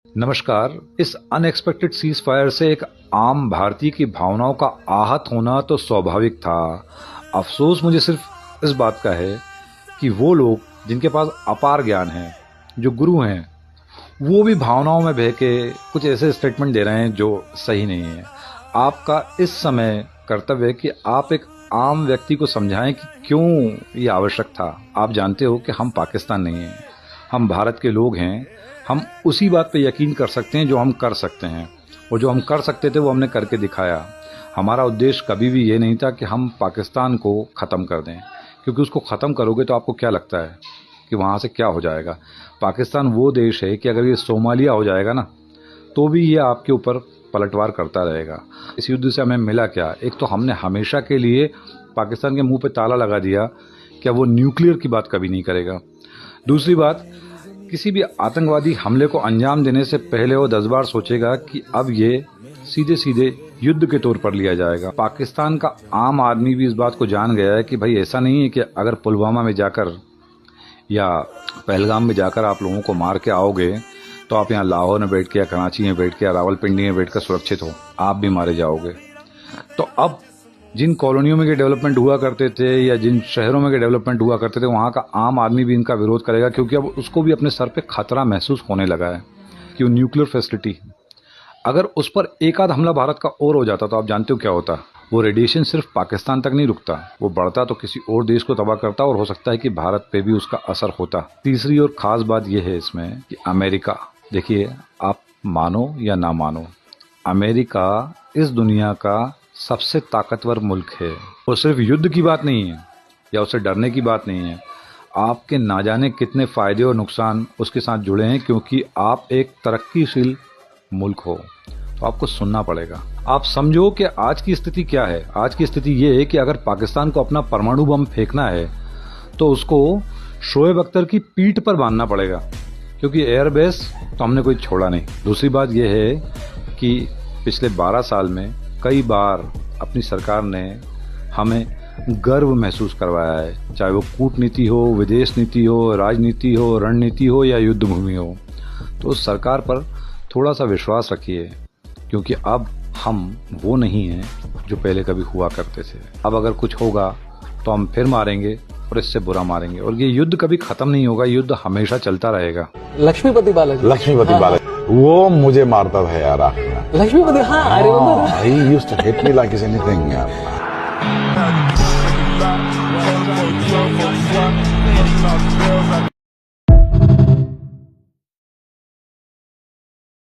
नमस्कार। इस unexpected cease fire से एक आम भारतीय की भावनाओं का आहत होना तो स्वाभाविक था। अफसोस मुझे सिर्फ इस बात का है कि वो लोग जिनके पास अपार ज्ञान है, जो गुरु हैं, वो भी भावनाओं में बह के कुछ ऐसे स्टेटमेंट दे रहे हैं जो सही नहीं है। आपका इस समय कर्तव्य है कि आप एक आम व्यक्ति को समझाएं कि क्यों ये आवश्यक था। आप जानते हो कि हम पाकिस्तान नहीं हैं, हम भारत के लोग हैं। हम उसी बात पे यकीन कर सकते हैं जो हम कर सकते हैं, और जो हम कर सकते थे वो हमने करके दिखाया। हमारा उद्देश्य कभी भी ये नहीं था कि हम पाकिस्तान को ख़त्म कर दें, क्योंकि उसको ख़त्म करोगे तो आपको क्या लगता है कि वहाँ से क्या हो जाएगा। पाकिस्तान वो देश है कि अगर ये सोमालिया हो जाएगा ना, तो भी ये आपके ऊपर पलटवार करता रहेगा। इस युद्ध से हमें मिला क्या? एक तो हमने हमेशा के लिए पाकिस्तान के मुंह पे ताला लगा दिया कि वो न्यूक्लियर की बात कभी नहीं करेगा। दूसरी बात, किसी भी आतंकवादी हमले को अंजाम देने से पहले वो 10 बार सोचेगा कि अब ये सीधे सीधे युद्ध के तौर पर लिया जाएगा। पाकिस्तान का आम आदमी भी इस बात को जान गया है कि भाई ऐसा नहीं है कि अगर पुलवामा में जाकर या पहलगाम में जाकर आप लोगों को मार के आओगे तो आप यहाँ लाहौर में बैठ के या कराची में बैठ के या रावलपिंडी में बैठ कर सुरक्षित हो, आप भी मारे जाओगे। तो अब जिन कॉलोनियों में के डेवलपमेंट हुआ करते थे या जिन शहरों में के डेवलपमेंट हुआ करते थे, वहाँ का आम आदमी भी इनका विरोध करेगा, क्योंकि अब उसको भी अपने सर पे खतरा महसूस होने लगा है कि वो न्यूक्लियर फैसिलिटी, अगर उस पर एक आध हमला भारत का और हो जाता तो आप जानते हो क्या होता। वो रेडिएशन सिर्फ पाकिस्तान तक नहीं रुकता, वो बढ़ता तो किसी और देश को तबाह करता, और हो सकता है कि भारत पे भी उसका असर होता। तीसरी और ख़ास बात यह है इसमें कि अमेरिका, देखिए आप मानो या ना मानो, अमेरिका इस दुनिया का सबसे ताकतवर मुल्क है। वो सिर्फ युद्ध की बात नहीं है या उससे डरने की बात नहीं है, आपके ना जाने कितने फ़ायदे और नुकसान उसके साथ जुड़े हैं, क्योंकि आप एक तरक्कीशील मुल्क हो। तो आपको सुनना पड़ेगा। आप समझो कि आज की स्थिति क्या है। आज की स्थिति ये है कि अगर पाकिस्तान को अपना परमाणु बम फेंकना है तो उसको शोएब अख्तर की पीठ पर बांधना पड़ेगा, क्योंकि एयरबेस तो हमने कोई छोड़ा नहीं। दूसरी बात यह है कि पिछले 12 साल में कई बार अपनी सरकार ने हमें गर्व महसूस करवाया है, चाहे वो कूटनीति हो, विदेश नीति हो, राजनीति हो, रणनीति हो या युद्ध भूमि हो। तो उस सरकार पर थोड़ा सा विश्वास रखिए, क्योंकि अब हम वो नहीं हैं जो पहले कभी हुआ करते थे। अब अगर कुछ होगा तो हम फिर मारेंगे और इससे बुरा मारेंगे, और ये युद्ध कभी खत्म नहीं होगा, युद्ध हमेशा चलता रहेगा। लक्ष्मीपति बालाजी, वो मुझे मारता था यार आखिर में। लक्ष्मीपति, हाँ, I remember. He used to hit me like it's anything यार।